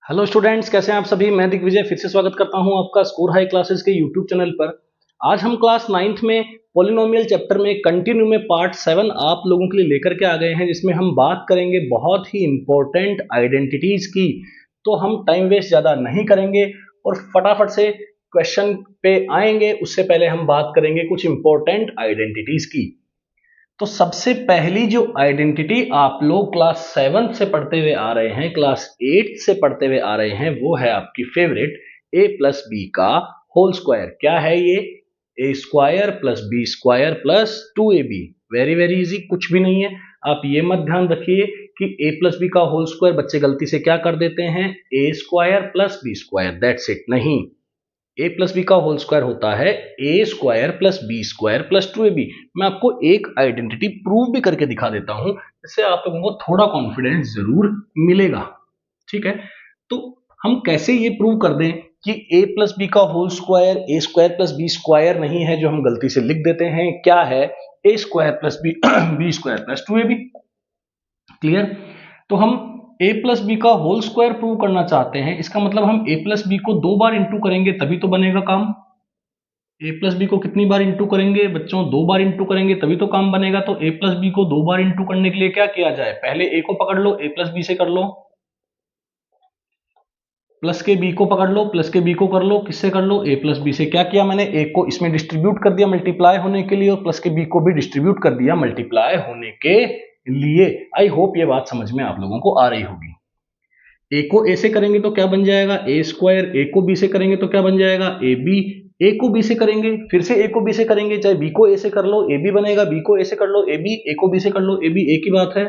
Hello students, कैसे हैं आप सभी। मैं दिग्विजय फिर से स्वागत करता हूं आपका स्कोर हाई क्लासेस के यूट्यूब चैनल पर। आज हम क्लास 9th में पॉलिनोमियल चैप्टर में कंटिन्यू में पार्ट 7 आप लोगों के लिए लेकर के आ गए हैं, जिसमें हम बात करेंगे बहुत ही इंपॉर्टेंट आइडेंटिटीज की। तो हम टाइम वेस्ट ज़्यादा नहीं करेंगे और फटाफट से क्वेश्चन पे आएंगे। उससे पहले हम बात करेंगे कुछ इंपॉर्टेंट आइडेंटिटीज की। तो सबसे पहली जो आइडेंटिटी आप लोग क्लास 7 से पढ़ते हुए आ रहे हैं, क्लास 8 से पढ़ते हुए आ रहे हैं, वो है आपकी फेवरेट a प्लस बी का होल स्क्वायर। क्या है ये? A square plus B square plus 2ab। Very very easy, कुछ भी नहीं है। आप ये मत ध्यान रखिए कि a प्लस बी का होल स्क्वायर बच्चे गलती से क्या कर देते हैं, A square plus B square, that's it. नहीं, ए प्लस बी का होल स्क्वायर होता है ए square plus B square plus 2ab। मैं आपको एक आइडेंटिटी प्रूव भी करके दिखा देता हूं, इससे आप लोगों को थोड़ा कॉन्फिडेंस जरूर मिलेगा। ठीक है, तो हम कैसे ये प्रूव कर दें कि ए प्लस बी का होल स्क्वायर ए स्क्वायर प्लस बी स्क्वायर नहीं है, जो हम गलती से लिख देते हैं। क्या है? ए square plus B B square plus 2ab। Clear? तो हम a प्लस बी का होल स्क्वायर प्रूव करना चाहते हैं। इसका मतलब हम a प्लस बी को 2 बार इंटू करेंगे तभी तो बनेगा काम। a प्लस बी को कितनी बार इंटू करेंगे बच्चों? 2 बार इंटू करेंगे तभी तो काम बनेगा। तो a प्लस बी को 2 बार इंटू करने के लिए क्या किया जाए? पहले a को पकड़ लो, a प्लस बी से कर लो, प्लस के b को पकड़ लो, प्लस के b को कर लो, किससे कर लो? a प्लस बी से। क्या किया मैंने? a को इसमें डिस्ट्रीब्यूट कर दिया मल्टीप्लाई होने के लिए, और प्लस के b को भी डिस्ट्रीब्यूट कर दिया मल्टीप्लाई होने के लिए। आई होप ये बात समझ में आप लोगों को आ रही होगी। ए को ए से करेंगे तो क्या बन जाएगा? ए स्क्वायर। ए को बी से करेंगे तो क्या बन जाएगा? ए बी। ए को बी से करेंगे, फिर से ए को बी से करेंगे, चाहे बी को ए से कर लो, ए बी बनेगा। बी को ए से कर लो, ए बी। ए को बी से कर लो, ए बी। एक ही बात है।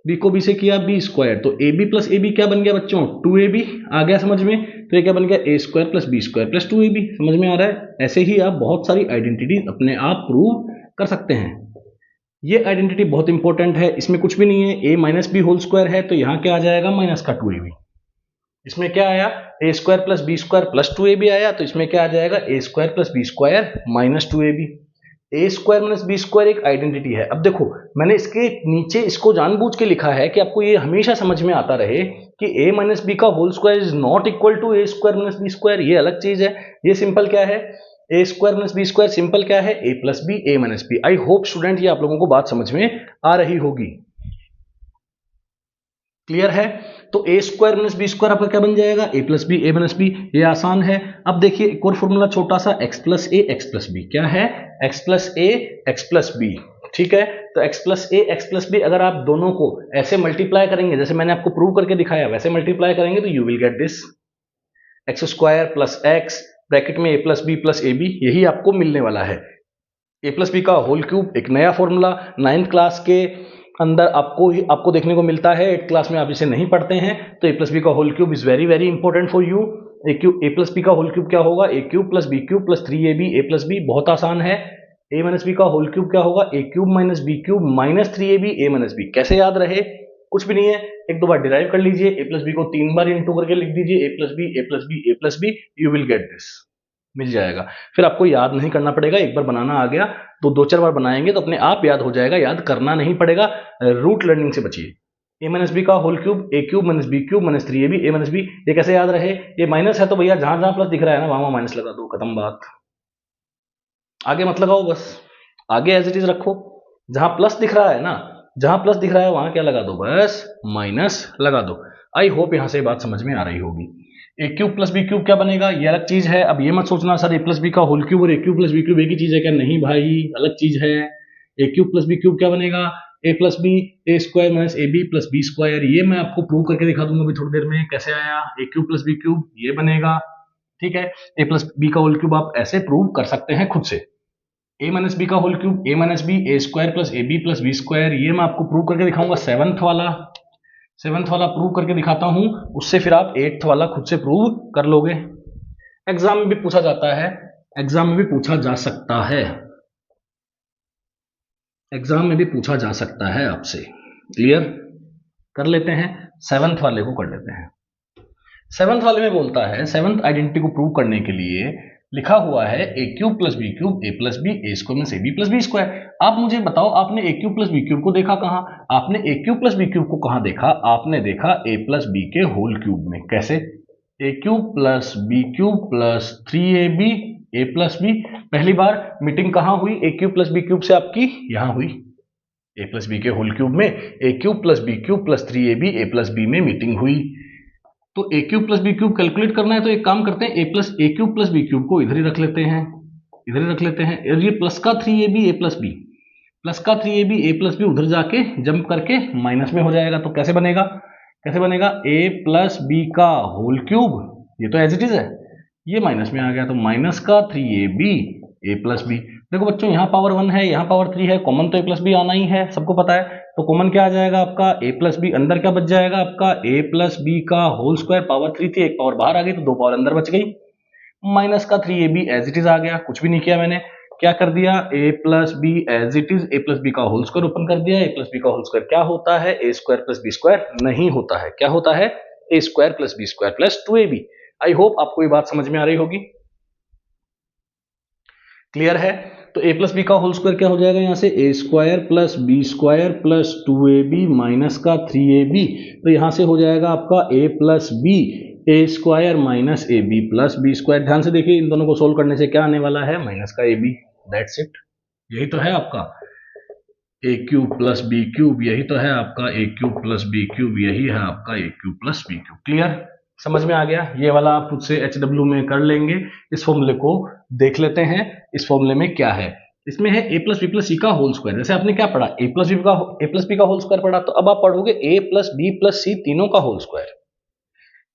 बी को बी से किया, बी स्क्वायर। तो A B plus A B क्या बन गया बच्चों? 2ab। आ गया समझ में? तो ये क्या बन गया? A square plus B square plus 2ab। समझ में आ रहा है? ऐसे ही आप बहुत सारी आइडेंटिटी अपने आप प्रूव कर सकते हैं। ये आइडेंटिटी बहुत इंपॉर्टेंट है, इसमें कुछ भी नहीं है। A minus B whole square है तो यहाँ क्या आ जाएगा? माइनस का 2ab। इसमें क्या आया? A square plus B square plus 2ab आया, तो इसमें क्या आ जाएगा? ए square plus B square minus 2ab। A square minus B square एक आइडेंटिटी है। अब देखो, मैंने इसके नीचे इसको जानबूझ के लिखा है कि आपको ये हमेशा समझ में आता रहे कि ए माइनस बी का whole square is not equal to A square minus B square. ये अलग चीज है। ये सिंपल क्या है? ए square minus B square simple क्या है? ए plus B, A minus B. I hope student ये आप लोगों को बात समझ में आ रही होगी। क्लियर है? तो ए स्क्वायर माइनस बी स्क्वायर आपका क्या बन जाएगा? ए plus B, A minus b. ये आसान है। अब देखिए एक और फॉर्मूला छोटा सा, एक्स प्लस ए एक्स प्लस बी। क्या है? एक्स प्लस ए एक्स प्लस बी। ठीक है, तो एक्स प्लस ए एक्स प्लस बी अगर आप दोनों को ऐसे मल्टीप्लाई करेंगे, जैसे मैंने आपको प्रूव करके दिखाया, वैसे मल्टीप्लाई करेंगे तो you will get this X square plus X bracket में A plus B plus A B. यही आपको मिलने वाला है। ए प्लस बी का होल क्यूब एक नया फॉर्मूला 9th क्लास के अंदर आपको देखने को मिलता है। 8th क्लास में आप इसे नहीं पढ़ते हैं। तो ए प्लस बी का whole cube is very very important for you. A plus B का होल क्यूब क्या होगा? A cube plus B cube plus 3ab a plus b. बहुत आसान है। ए माइनस बी का होल क्यूब क्या होगा? A cube minus b cube minus 3ab a minus b. कैसे याद रहे? कुछ भी नहीं है, एक दो बार डिराइव कर लीजिए। ए प्लस बी को 3 बार इंटू करके लिख दीजिए, a plus B a plus B a plus b. You will get this, मिल जाएगा। फिर आपको याद नहीं करना पड़ेगा, एक बार बनाना आ गया तो 2-4 बार बनाएंगे तो अपने आप याद हो जाएगा, याद करना नहीं पड़ेगा। रूट लर्निंग से बचिए। ए माइनस बी का whole cube a cube minus b cube minus 3ab a minus b. ये कैसे याद रहे? ये माइनस है तो भैया जहां जहां प्लस दिख रहा है ना वहां माइनस लगा दो, खत्म बात। आगे मत लगाओ, बस आगे एज इट इज रखो। जहां प्लस दिख रहा है ना, जहां प्लस दिख रहा है वहां क्या लगा दो? बस माइनस लगा दो। आई होप यहां से बात समझ में आ रही होगी। ए क्यूब प्लस बी क्यूब क्या बनेगा? ये अलग चीज है। अब ये मत सोचना सर ए प्लस बी का होल क्यूब और a cube plus B cube एक ही चीज है क्या? नहीं भाई, अलग चीज है। A cube plus B cube क्या बनेगा? A plus B A square minus A B plus B square. ये मैं आपको प्रूव करके दिखा दूंगा अभी थोड़ी देर में कैसे आया। A cube plus B cube ये बनेगा। ठीक है, ए प्लस बी का होल क्यूब आप ऐसे प्रूव कर सकते हैं खुद से। ए माइनस बी का whole cube A minus B A square plus A B plus B square. ये मैं आपको प्रूव करके दिखाऊंगा। सेवंथ वाला प्रूव करके दिखाता हूं, उससे फिर आप 8th वाला खुद से प्रूव कर लोगे। एग्जाम में भी पूछा जाता है, एग्जाम में भी पूछा जा सकता है, एग्जाम में भी पूछा जा सकता है आपसे। क्लियर? कर लेते हैं, 7th वाले को कर लेते हैं। 7th वाले में बोलता है, 7th आइडेंटिटी को प्रूव करने के लिए लिखा हुआ है a cube plus B cube a plus B A square means a B plus B square. आप मुझे बताओ, आपने a cube plus B cube को देखा कहाँ? आपने a cube plus B cube को कहाँ देखा? आपने देखा ए प्लस बी के होल क्यूब में। कैसे? A cube plus B cube plus 3ab a plus b. पहली बार मीटिंग कहाँ हुई? A cube plus B cube से आपकी यहाँ हुई, ए प्लस बी के होल क्यूब में a cube plus B cube plus 3ab a plus b में मीटिंग हुई। तो a cube plus B cube calculate करना है तो एक काम करते हैं, a cube plus B cube को इधर ही रख लेते हैं, इधर ही रख लेते हैं। और ये प्लस का 3ab a plus B, plus का 3ab ए प्लस बी उधर जाके जंप करके माइनस में हो जाएगा। तो कैसे बनेगा? कैसे बनेगा? ए प्लस बी का होल क्यूब, ये तो एज इट इज है, ये माइनस में आ गया तो माइनस का 3ab ए प्लस बी। देखो बच्चों, यहाँ पावर 1 है, यहाँ पावर 3 है, कॉमन तो ए प्लस बी आना ही है, सबको पता है। तो कॉमन क्या आ जाएगा आपका? A plus B. अंदर क्या बच जाएगा आपका? ए प्लस बी का होल स्क्वायर। पावर 3 थी, एक पावर बाहर आ गई तो 2 पावर अंदर बच गई। माइनस का 3ab एज इट इज आ गया, कुछ भी नहीं किया मैंने। क्या कर दिया? A plus b as it is, a plus B का होल स्क्वायर ओपन कर दिया। ए प्लस बी का होल स्क्वायर क्या होता है? ए स्क्वायर प्लस बी स्क्वायर नहीं होता है। क्या होता है? ए square plus B square plus 2ab। I hope आपको ये बात समझ में आ रही होगी, क्लियर है? तो ए प्लस बी का होल स्क्वायर क्या हो जाएगा? यहां से a square plus B square plus 2ab minus का 3ab। तो यहां से हो जाएगा आपका a plus B A square minus A B plus B square. ध्यान से देखिए, इन दोनों को सोल्व करने से क्या आने वाला है? माइनस का ए बी। दैट्स इट, यही तो है आपका a cube plus B cube, यही तो है आपका a cube plus B cube, यही है आपका a cube plus B cube. Clear? समझ में आ गया? ये वाला आप खुद से HW में कर लेंगे। इस फॉर्मूले को देख लेते हैं, इस फॉर्मूले में क्या है। इसमें है ए प्लस बी प्लस सी का होल स्क्वायर। जैसे आपने क्या पढ़ा? ए प्लस बी का होल स्क्वायर पढ़ा, तो अब आप पढ़ोगे ए प्लस बी प्लस सी तीनों का होल स्क्वायर।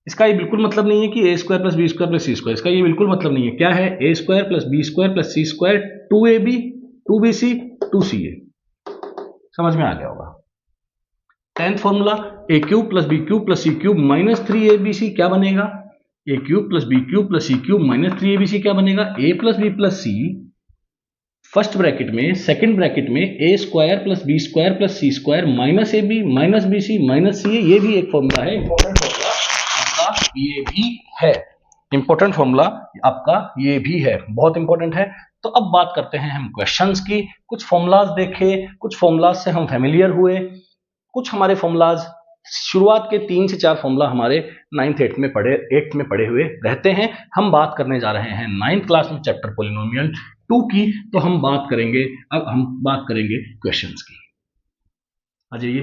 इसका ये बिल्कुल मतलब नहीं है कि a square plus B square plus c square, इसका ये बिल्कुल मतलब नहीं है। क्या है? ए square plus B square plus c square 2ab 2bc 2ca। समझ में आ गया होगा। 10th formula, a cube plus B cube plus C cube minus 3abc क्या बनेगा? A cube plus B cube plus C cube minus 3abc क्या बनेगा? A plus B plus c first bracket में, सेकंड ब्रैकेट में a square plus B square plus c square minus A b minus b c minus c a. ये भी एक formula है, important formula आपका ये भी है, इंपॉर्टेंट फॉर्मूला आपका ये भी है, बहुत इंपॉर्टेंट है। तो अब बात करते हैं हम क्वेश्चंस की। कुछ फॉर्मूलाज देखे, कुछ फॉर्मूलाज से हम फेमिलियर हुए, कुछ हमारे फॉर्मूलाज शुरुआत के 3 से 4 फॉर्मूला हमारे 9th 8th में पढ़े हुए रहते हैं। हम बात करने जा रहे हैं 9th क्लास में चैप्टर पॉलिनोमियल 2 की। तो हम बात करेंगे, अब हम बात करेंगे क्वेश्चंस की। आ जाइए,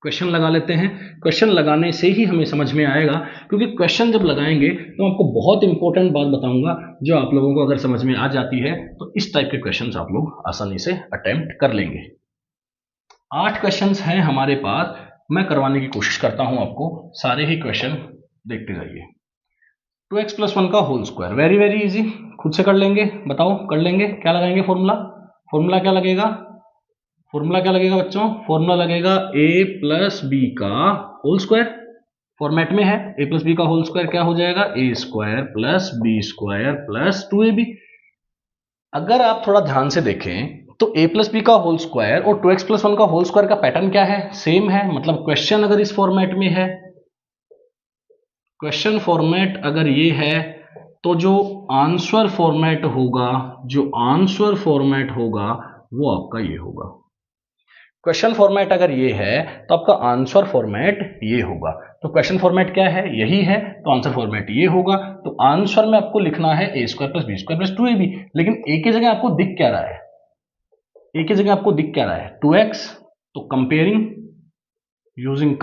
क्वेश्चन लगा लेते हैं। क्वेश्चन लगाने से ही हमें समझ में आएगा, क्योंकि क्वेश्चन जब लगाएंगे तो आपको बहुत इंपॉर्टेंट बात बताऊंगा, जो आप लोगों को अगर समझ में आ जाती है तो इस टाइप के क्वेश्चंस आप लोग आसानी से अटेम्प्ट कर लेंगे। 8 क्वेश्चंस हैं हमारे पास, मैं करवाने की कोशिश करता हूं आपको, सारे ही क्वेश्चन देखते जाइए। 2x प्लस 1 का whole square, very very easy, खुद से कर लेंगे। बताओ, कर लेंगे? क्या लगाएंगे फॉर्मूला? फॉर्मूला क्या लगेगा? फॉर्मूला क्या लगेगा बच्चों? फॉर्मूला लगेगा ए प्लस बी का होल स्क्वायर। फॉर्मेट में है, ए प्लस बी का होल स्क्वायर क्या हो जाएगा? ए square plus B square plus 2ab। अगर आप थोड़ा ध्यान से देखें तो a प्लस बी का होल स्क्वायर और 2x प्लस 1 का होल स्क्वायर का पैटर्न क्या है? सेम है। मतलब क्वेश्चन अगर इस फॉर्मेट में है, क्वेश्चन फॉर्मेट अगर ये है, तो जो आंसर फॉर्मेट होगा, जो आंसर फॉर्मेट होगा वो आपका ये होगा। क्वेश्चन फॉर्मेट अगर ये है तो आपका आंसर फॉर्मेट ये होगा। तो क्वेश्चन फॉर्मेट क्या है? यही है, तो आंसर फॉर्मेट ये होगा। तो आंसर में आपको लिखना है ए square plus B square plus 2ab। लेकिन ए की जगह आपको दिख क्या रहा है? ए की जगह आपको दिख क्या रहा है? 2x। तो कंपेयरिंग, यूजिंग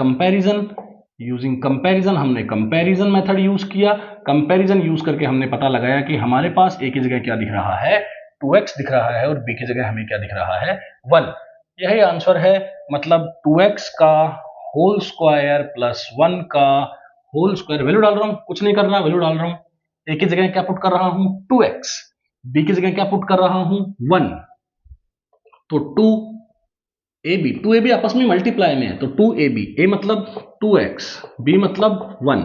कंपैरिजन हमने कंपैरिजन मेथड यूज किया। कंपैरिजन यूज करके हमने पता लगाया कि हमारे पास ए की जगह क्या दिख रहा है? 2x दिख रहा है, और बी की जगह हमें क्या दिख रहा है? 1। यही आंसर है। मतलब 2x का होल स्क्वायर प्लस 1 का होल स्क्वायर, वैल्यू डाल रहा हूं, कुछ नहीं करना, वैल्यू डाल रहा हूं। ए की जगह क्या पुट कर रहा हूं? 2x। बी की जगह क्या पुट कर रहा हूं? 1। तो 2ab आपस में मल्टीप्लाई में है, तो 2ab, a मतलब 2x, b मतलब 1।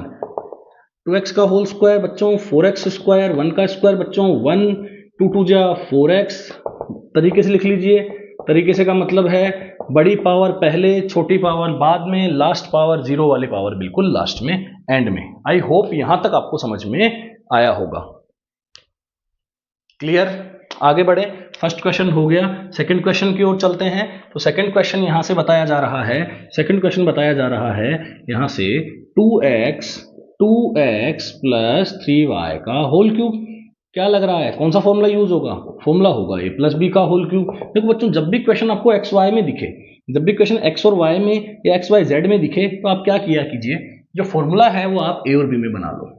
2x का होल स्क्वायर बच्चों 4x स्क्वायर, 1 का स्क्वायर बच्चों 1, 2 2 जा 4x। तरीके से लिख लीजिए। तरीके से का मतलब है बड़ी पावर पहले, छोटी पावर बाद में, लास्ट पावर, जीरो वाली पावर बिल्कुल लास्ट में, एंड में। आई होप यहां तक आपको समझ में आया होगा। क्लियर, आगे बढ़े। फर्स्ट क्वेश्चन हो गया, सेकंड क्वेश्चन की ओर चलते हैं। तो सेकंड क्वेश्चन यहां से बताया जा रहा है, सेकंड क्वेश्चन बताया जा रहा है यहां से 2x प्लस 3y का होल क्यूब। क्या लग रहा है, कौन सा फॉर्मूला यूज होगा? फॉर्मूला होगा a प्लस बी का होल क्यूब। देखो बच्चों, जब भी क्वेश्चन आपको एक्स वाई में दिखे, जब भी क्वेश्चन एक्स और वाई में या एक्स वाई जेड में दिखे, तो आप क्या किया कीजिए, जो फॉर्मूला है वो आप ए और बी में बना लो।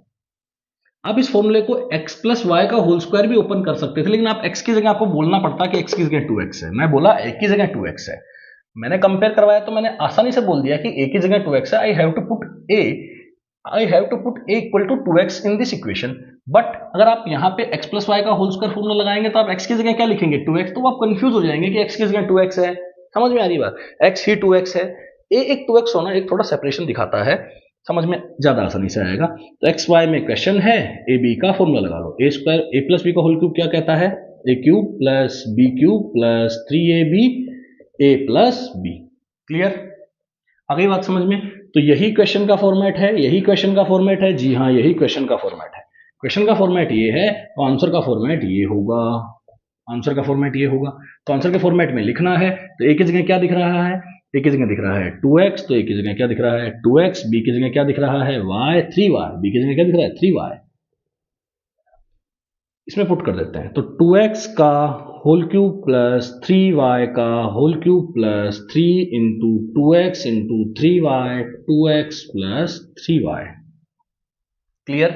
आप इस फॉर्मूले को x प्लस वाई का होल स्क्वायर भी ओपन कर सकते थे, लेकिन आप x की जगह आपको बोलना पड़ता कि x की जगह 2x है। मैं बोला a की जगह 2x है, मैंने कंपेयर करवाया तो मैंने आसानी से बोल दिया कि a की जगह 2x है। I have to put a equal to 2x in this equation. But अगर आप यहाँ पे x प्लस वाई का होल स्क्वायर फॉर्मूला लगाएंगे तो आप x की जगह क्या लिखेंगे? 2x। तो आप कंफ्यूज हो जाएंगे कि x की जगह 2x है। समझ में आ रही बात? x ही 2x है। a एक 2x होना एक थोड़ा सेपरेशन दिखाता है, समझ में ज्यादा आसानी से आएगा। तो एक्स वाई में क्वेश्चन है, ए बी का फॉर्मूला लगा लो। A square a plus B का होल क्यूब क्या कहता है? A cube plus B cube plus 3ab a plus b. Clear, आ गई बात समझ में? तो यही क्वेश्चन का फॉर्मेट है, यही क्वेश्चन का फॉर्मेट है। जी हाँ, यही क्वेश्चन का फॉर्मेट है। क्वेश्चन का फॉर्मेट ये है तो आंसर का फॉर्मेट ये होगा, आंसर का फॉर्मेट ये होगा। तो आंसर के फॉर्मेट में लिखना है तो ए की जगह क्या दिख रहा है? ए की जगह दिख रहा है 2x, तो ए की जगह क्या दिख रहा है? 2x। बी की जगह क्या दिख रहा है? y 3y। बी की जगह क्या दिख रहा है? 3y। इसमें पुट कर देते हैं। तो 2x का होल क्यूब प्लस 3y का whole cube plus 3 into 2x into 3y, 2x plus 3y। Clear,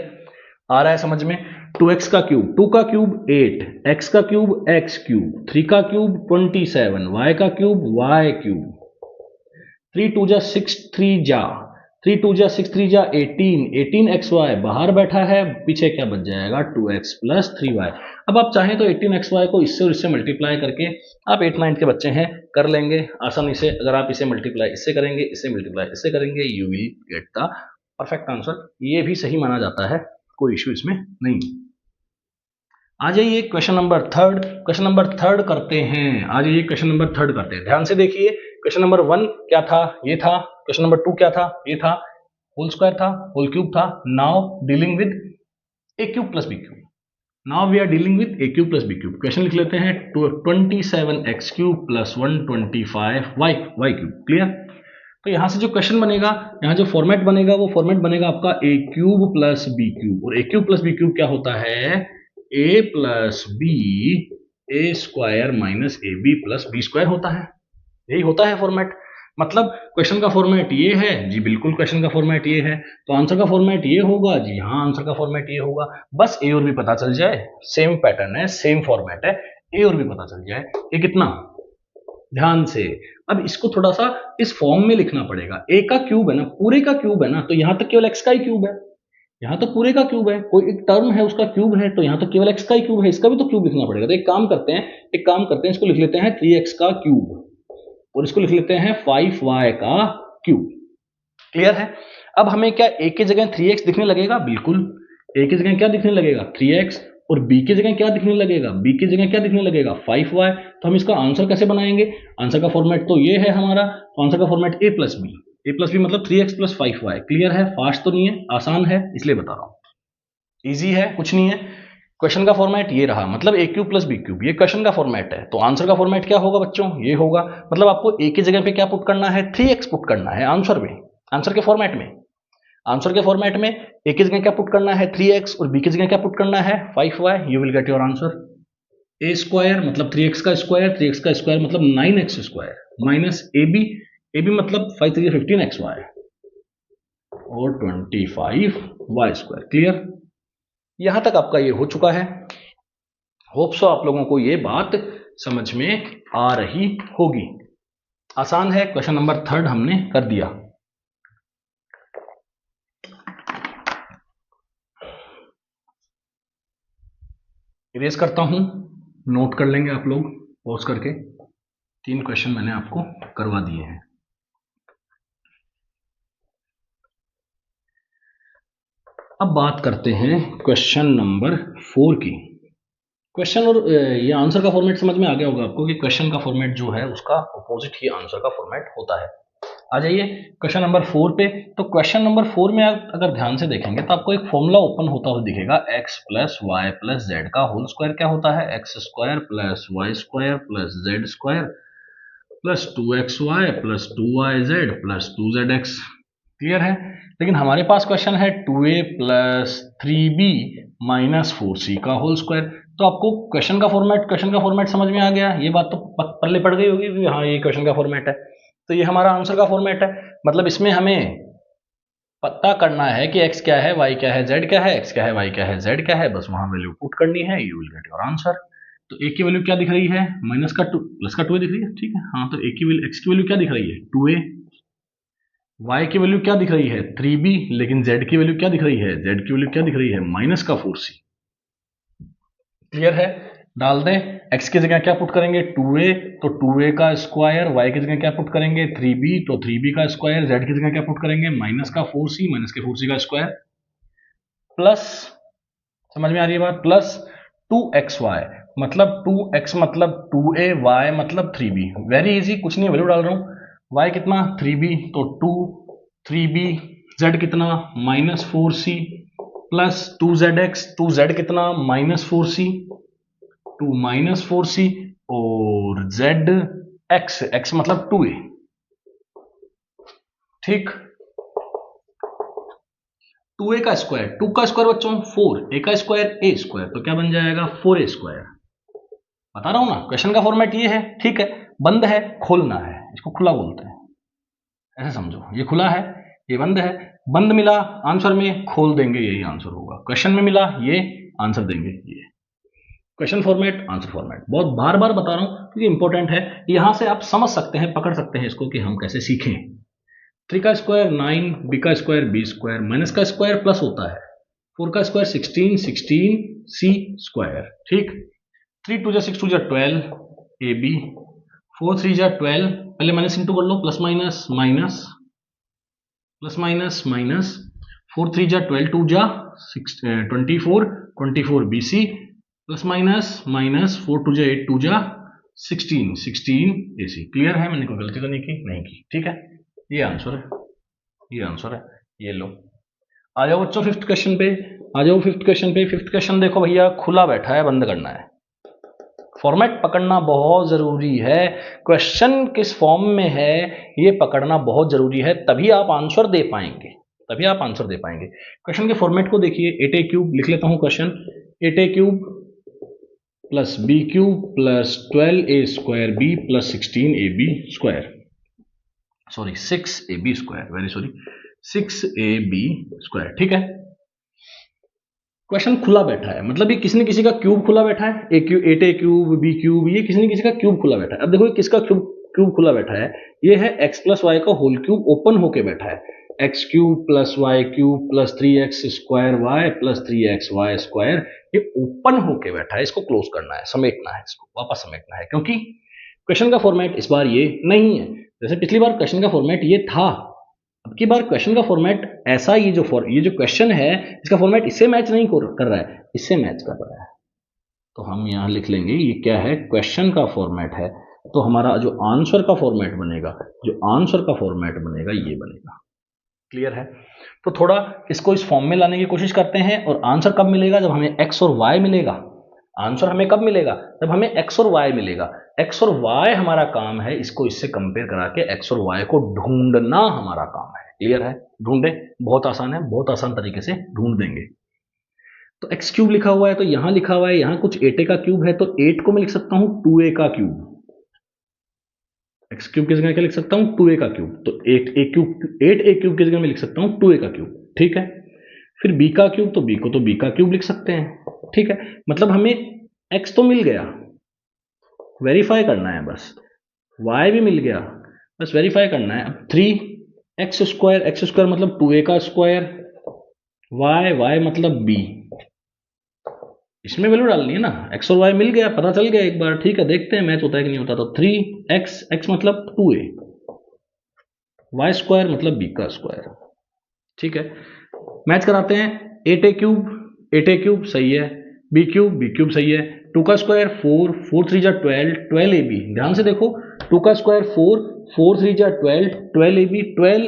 आ रहा है समझ में? 2x का क्यूब, 2 का क्यूब 8, x का क्यूब x क्यूब, 3 का क्यूब 27, y का क्यूब y क्यूब, 3 2 जा 6 3 जा 3 2 जा 6 3 जा 18, 18xy बाहर बैठा है, पीछे क्या बच जाएगा? 2x plus 3y। अब आप चाहें तो 18xy को इससे और इससे मल्टीप्लाई करके, आप 8 9 के बच्चे हैं, कर लेंगे आसानी से। अगर आप इसे मल्टीप्लाई इससे करेंगे, इससे मल्टीप्लाई इससे करेंगे, you will get the perfect answer. ये भी सही माना जाता है, कोई इश्यू इसमें नहीं। आ जाइए question number third, question number third करते हैं। आ जाइए क्वेश्चन नंबर थर्ड करते हैं। ध्यान से देखिए, क्वेश्चन नंबर 1 क्या था? ये था। क्वेश्चन नंबर 2 क्या था? ये था। होल स्क्वायर था, होल क्यूब था। Now dealing with A cube plus B cube. Now we are dealing with A cube plus B cube. Question लिख लेते हैं 27x cube plus 125y cube. Clear? तो यहां से जो क्वेश्चन बनेगा, यहां जो फॉर्मेट बनेगा, वो फॉर्मेट बनेगा आपका a cube plus B cube. और a cube plus B cube क्या होता है? ए plus B A square minus A B plus B square होता है। यही होता है फॉर्मेट। मतलब क्वेश्चन का फॉर्मेट ये है जी, बिल्कुल क्वेश्चन का फॉर्मेट ये है। तो आंसर का फॉर्मेट ये होगा जी, हाँ आंसर का फॉर्मेट ये होगा। बस ए और भी पता चल जाए, सेम पैटर्न है, सेम फॉर्मेट है, ए और भी पता चल जाए। ये कितना, ध्यान से अब इसको थोड़ा सा इस फॉर्म में लिखना पड़ेगा। ए का क्यूब है ना, पूरे का क्यूब है ना, तो यहां तक केवल एक्स का ही क्यूब है। यहाँ तो पूरे का क्यूब है, कोई एक टर्म है उसका क्यूब है, तो यहाँ तो केवल x का ही क्यूब है, इसका भी तो क्यूब लिखना पड़ेगा। तो एक काम करते हैं, इसको लिख लेते हैं 3x का क्यूब और इसको लिख लेते हैं 5y का क्यूब। क्लियर है? अब हमें क्या a की जगह 3x दिखने लगेगा? बिल्कुल। a की जगह क्या दिखने लगेगा? 3x। और b की जगह क्या दिखने लगेगा? b की जगह क्या दिखने लगेगा? 5y। तो हम इसका आंसर कैसे बनाएंगे? आंसर का फॉर्मेट तो ये है हमारा। तो आंसर का फॉर्मेट a प्लस बी मतलब 3x प्लस 5y। क्लियर है? फास्ट तो नहीं है, आसान है, इसलिए बता रहा हूं। इजी है, कुछ नहीं है। क्वेश्चन का फॉर्मेट ये रहा, मतलब ए क्यूब प्लस बी क्यूब, ये क्वेश्चन का फॉर्मेट है। तो आंसर का फॉर्मेट क्या होगा बच्चों? ये होगा। मतलब आपको ए की जगह पे क्या पुट करना है? 3x पुट करना है आंसर में, आंसर के फॉर्मेट में। आंसर के फॉर्मेट में ए की जगह क्या पुट करना है? 3x और बी की जगह क्या पुट करना है? 5y। You will get your answer. A square मतलब 3x का स्क्वायर, 3x का स्क्वायर मतलब 9x स्क्वायर माइनस ए बी मतलब 5 3 15xy और 25y स्क्वायर। क्लियर? यहां तक आपका ये हो चुका है। होप सो आप लोगों को ये बात समझ में आ रही होगी। आसान है। क्वेश्चन नंबर थर्ड हमने कर दिया। इरेज करता हूं, नोट कर लेंगे आप लोग पॉज करके। 3 क्वेश्चन मैंने आपको करवा दिए हैं। अब बात करते हैं क्वेश्चन नंबर 4 की। क्वेश्चन और ये आंसर का फॉर्मेट समझ में आ गया होगा आपको कि क्वेश्चन का फॉर्मेट जो है उसका अपोजिट ही आंसर का फॉर्मेट होता है। आ जाइए क्वेश्चन नंबर 4 पे। तो क्वेश्चन नंबर 4 में आप अगर ध्यान से देखेंगे तो आपको एक फॉर्मूला ओपन होता हुआ दिखेगा, x plus Y plus Z का होल स्क्वायर क्या होता है, X square plus Y square plus Z square plus 2xy plus 2yz plus 2zx। Clear है। लेकिन हमारे पास क्वेश्चन है 2a plus 3b minus 4c का होल स्क्वायर। तो आपको क्वेश्चन का फॉर्मेट समझ में आ गया, ये बात तो पल्ले पड़ गई होगी कि हाँ ये क्वेश्चन का फॉर्मेट है, तो ये हमारा आंसर का फॉर्मेट है। मतलब इसमें हमें पता करना है कि x क्या है, y क्या है, z क्या है, x क्या है, y क्या है, z क्या है, बस वहां वैल्यू पुट करनी है, you will get your answer. तो a की वैल्यू क्या दिख रही है, माइनस का 2 प्लस का 2 दिख रही है, ठीक है। हाँ तो x की वैल्यू क्या दिख रही है, 2a। y की वैल्यू क्या दिख रही है, 3b। लेकिन z की वैल्यू क्या दिख रही है, z की वैल्यू क्या दिख रही है, माइनस का 4c। क्लियर है। डाल दें, x की जगह क्या पुट करेंगे, 2a, तो 2a का स्क्वायर, y की जगह क्या पुट करेंगे, 3b, तो 3b का स्क्वायर, z की जगह क्या पुट करेंगे, माइनस का 4c, माइनस के 4c का स्क्वायर, प्लस, समझ में आ रही है बात, प्लस 2xy मतलब 2x मतलब 2a, y मतलब 3b। वेरी इजी, कुछ नहीं, वैल्यू डाल रहा हूं, y कितना 3b, तो 2 3b, z कितना minus 4c plus 2zx, 2z कितना माइनस 4c, 2 माइनस 4c, और z x मतलब 2a। ठीक, 2a का स्क्वायर, 2 का स्क्वायर बच्चों 4, a का स्क्वायर a स्क्वायर, तो क्या बन जाएगा 4a स्क्वायर। बता रहा हूं ना, क्वेश्चन का फॉर्मेट ये है, ठीक है। बंद है, खोलना है, इसको खुला बोलते हैं, ऐसे समझो, ये खुला है, ये बंद है। बंद मिला आंसर में, खोल देंगे, यही आंसर होगा। क्वेश्चन में मिला, ये आंसर देंगे, ये क्वेश्चन फॉर्मेट, आंसर फॉर्मेट। बहुत बार बार बता रहा हूं क्योंकि इंपॉर्टेंट है, यहां से आप समझ सकते हैं, पकड़ सकते हैं इसको कि हम कैसे सीखें। 3 का स्क्वायर 9, b का स्क्वायर b स्क्वायर, माइनस का स्क्वायर प्लस होता है, 4 का स्क्वायर 16, 16 c स्क्वायर, ठीक। 3 2 6 2 12 ab, 4 3 12, पहले माइनस इंटू कर लो, plus minus minus plus minus minus, 4 3 12 2 24 24 bc plus minus minus, 4 2 8 2 16 16 ac। Clear है, मैंने कोई गलती तो नहीं की, नहीं की, ठीक है। ये आंसर है, ये आंसर है, ये लो। आ जाओ बच्चों फिफ्थ क्वेश्चन पे, आ जाओ फिफ्थ क्वेश्चन पे। फिफ्थ क्वेश्चन देखो भैया, खुला बैठा है, बंद करना है। फॉर्मेट पकड़ना बहुत जरूरी है, क्वेश्चन किस फॉर्म में है ये पकड़ना बहुत जरूरी है, तभी आप आंसर दे पाएंगे, तभी आप आंसर दे पाएंगे। क्वेश्चन के फॉर्मेट को देखिए, 8a क्यूब लिख लेता हूं question, 8a cube plus b cube plus 12a square b plus 16ab square, sorry 6ab square, very sorry, 6ab square, ठीक है। क्वेश्चन खुला बैठा है, मतलब ये किसी न किसी का क्यूब खुला बैठा है, a cube, 8a cube, b cube, ये किसी न किसी का क्यूब खुला बैठा है। अब देखो किसका क्यूब खुला बैठा है, ये है x प्लस वाई का होल क्यूब ओपन होके बैठा है, X cube plus Y cube plus 3x square Y plus 3x Y square, ये ओपन होके बैठा है, इसको क्लोज करना है, समेटना है, इसको वापस समेटना है, क्योंकि क्वेश्चन का फॉर्मेट इस बार ये नहीं है। जैसे पिछली बार क्वेश्चन का फॉर्मेट ये था, अब की बार क्वेश्चन का फॉर्मेट ऐसा, ये जो क्वेश्चन है इसका फॉर्मेट इससे मैच नहीं कर रहा है, इससे मैच कर रहा है। तो हम यहां लिख लेंगे ये क्या है, क्वेश्चन का फॉर्मेट है, तो हमारा जो आंसर का फॉर्मेट बनेगा, जो आंसर का फॉर्मेट बनेगा ये बनेगा। क्लियर है। तो थोड़ा इसको इस फॉर्म में लाने की कोशिश करते हैं, और आंसर कब मिलेगा, जब हमें एक्स और वाई मिलेगा। आंसर हमें कब मिलेगा, जब हमें एक्स और वाई मिलेगा। एक्स और वाई हमारा काम है, इसको इससे कंपेयर करा के एक्स और वाई को ढूंढना हमारा काम है। क्लियर है, ढूंढे, बहुत आसान है, बहुत आसान तरीके से ढूंढ देंगे। तो एक्स क्यूब लिखा हुआ है, तो यहां लिखा हुआ है, यहां कुछ 8a का क्यूब है, तो 8 को मैं लिख सकता हूं 2a का क्यूब। एक्स क्यूब की जगह क्या लिख सकता हूं, 2a का क्यूब, तो 8a क्यूब की जगह मैं लिख सकता हूं 2a का क्यूब, ठीक है। फिर b का क्यूब, तो b को तो b का क्यूब लिख सकते हैं, ठीक है। मतलब हमें x तो मिल गया, वेरीफाई करना है बस, y भी मिल गया, बस वेरीफाई करना है। अब 3x स्क्वायर मतलब 2a का स्क्वायर, y मतलब b, इसमें वैल्यू डालनी है ना, x और y मिल गया, पता चल गया एक बार, ठीक है। देखते हैं मैच होता है कि नहीं होता। तो 3x मतलब 2a, y स्क्वायर मतलब b का स्क्वायर, ठीक है। मैच कराते हैं, 8a क्यूब सही है, b क्यूब सही है, 2 का स्क्वायर 4 4 3 12 12ab, ध्यान से देखो, 2 का स्क्वायर 4 4 3 जा 12, 12 AB, 12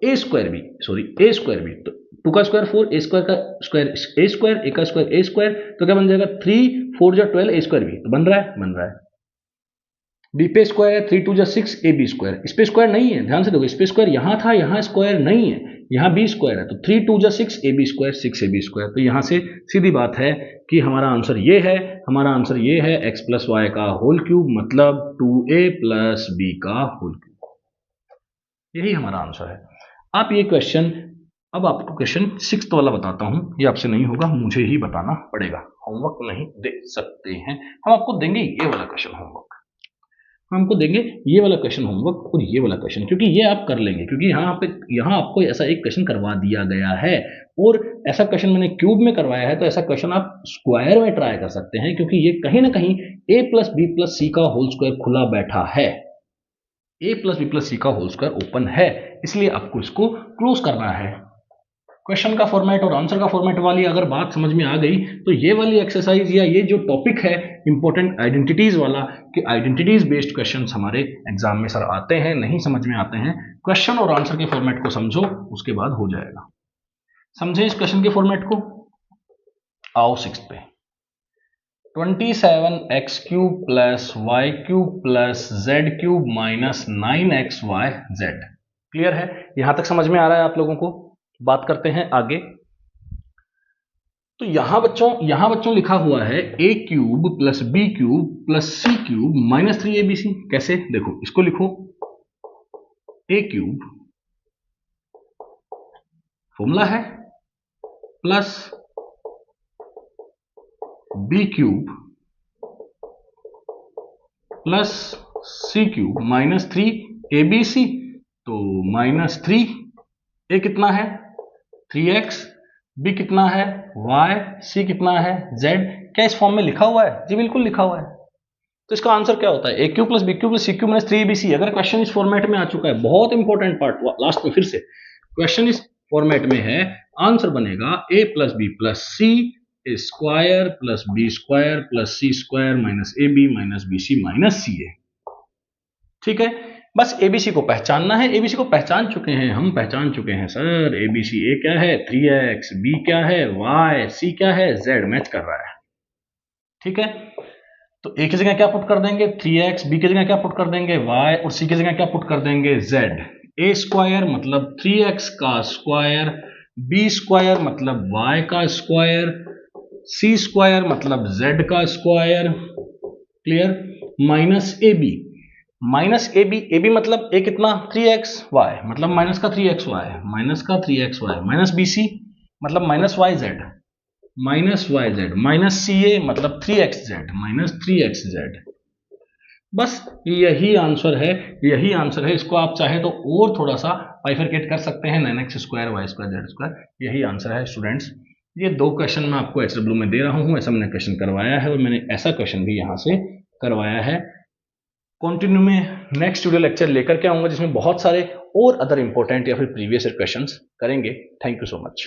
ए स्क्वायर बी, सॉरी ए स्क्वायर बी, तो 2 का स्क्वायर 4, ए स्क्वायर का स्क्वायर ए स्क्वायर, ए का स्क्वायर ए स्क्वायर, तो क्या बन जाएगा 3 4 जा 12 ए स्क्वायर बी, तो बन रहा है। बी पे स्क्वायर है 3 2 जा 6 ए बी स्क्वायर, इस पे स्क्वायर नहीं है, ध्यान से देखो, इस पे स्क्वायर यहां था, यहां स्क्वायर नहीं है, यहां बी स्क्वायर है, तो 3 2 जा 6 A B square, 6 A B square, तो यहां से सीधी बात है कि हमारा आंसर ये है एक्स प्लस वाई का होल क्यूब, मतलब 2a प्लस बी का होल क्यूब, यही हमारा आंसर है। आप ये क्वेश्चन, अब आपको क्वेश्चन 6th वाला बताता हूं, ये आपसे नहीं होगा, मुझे ही बताना पड़ेगा, होमवर्क नहीं दे सकते हैं हम, आपको देंगे ये वाला क्वेश्चन होमवर्क, हमको देंगे ये वाला क्वेश्चन होमवर्क और ये वाला क्वेश्चन, क्योंकि ये आप कर लेंगे, क्योंकि यहाँ आपको ऐसा एक क्वेश्चन करवा दिया गया है, और ऐसा क्वेश्चन मैंने क्यूब में करवाया है, तो ऐसा क्वेश्चन आप स्क्वायर में ट्राई कर सकते हैं, क्योंकि ये कहीं ना कहीं a प्लस बी प्लस सी का होल स्क्वायर खुला बैठा है, a प्लस बी प्लस सी का होल स्क्वायर ओपन है, इसलिए आपको इसको क्लोज करना है। क्वेश्चन का फॉर्मेट और आंसर का फॉर्मेट वाली अगर बात समझ में आ गई, तो ये वाली एक्सरसाइज या ये जो टॉपिक है इंपॉर्टेंट आइडेंटिटीज वाला, कि आइडेंटिटीज बेस्ड क्वेश्चंस हमारे एग्जाम में सर आते हैं, नहीं समझ में आते हैं, क्वेश्चन और आंसर के फॉर्मेट को समझो, उसके बाद हो जाएगा। समझे इस क्वेश्चन के फॉर्मेट को, आओ 6 पे, 27x cube plus Y cube plus Z cube minus 9xyz, clear है, यहां तक समझ में आ रहा है आप लोगों को? बात करते हैं आगे। तो यहां बच्चों लिखा हुआ है a cube plus B cube plus C cube minus 3abc, कैसे? देखो इसको लिखो, a क्यूब फॉर्मूला है प्लस बी क्यूब प्लस सी क्यूब माइनस 3abc, तो माइनस 3, ए कितना है 3x, b कितना है y, c कितना है z, क्या इस फॉर्म में लिखा हुआ है? जी बिल्कुल लिखा हुआ है। तो इसका आंसर क्या होता है? A cube plus B cube plus C cube minus 3abc। अगर क्वेश्चन इस फॉर्मेट में आ चुका है, बहुत इंपॉर्टेंट पार्ट लास्ट में, फिर से क्वेश्चन इस फॉर्मेट में है, आंसर बनेगा a plus B plus c square plus B square plus c square minus A b minus b c minus c a. ठीक है, बस एबीसी को पहचानना है, एबीसी को पहचान चुके हैं, हम पहचान चुके हैं सर, एबीसी ए क्या है 3x, बी क्या है y, सी क्या है z, मैच कर रहा है। ठीक है, तो ए की जगह क्या पुट कर देंगे 3x, बी की जगह क्या पुट कर देंगे y, और सी की जगह क्या पुट कर देंगे z। ए स्क्वायर मतलब 3x का स्क्वायर, बी स्क्वायर मतलब y का स्क्वायर, सी स्क्वायर मतलब z का square, clear, minus A B, A B मतलब ए कितना 3xy, मतलब माइनस का 3xy, माइनस बी सी मतलब माइनस yz, माइनस सी ए मतलब 3xz, बस यही आंसर है, इसको आप चाहे तो और थोड़ा सा बाइफरकेट कर सकते हैं, 9x square Y square Z square, यही आंसर है स्टूडेंट्स। ये 2 क्वेश्चन मैं आपको HW में दे रहा हूँ, ऐसा मैंने क्वेश्चन करवाया है, और मैंने ऐसा क्वेश्चन भी यहाँ से करवाया है। कंटिन्यू में नेक्स्ट वीडियो लेक्चर लेकर के आऊंगा, जिसमें बहुत सारे और अदर इंपॉर्टेंट या फिर प्रीवियस क्वेश्चंस करेंगे। Thank you so much.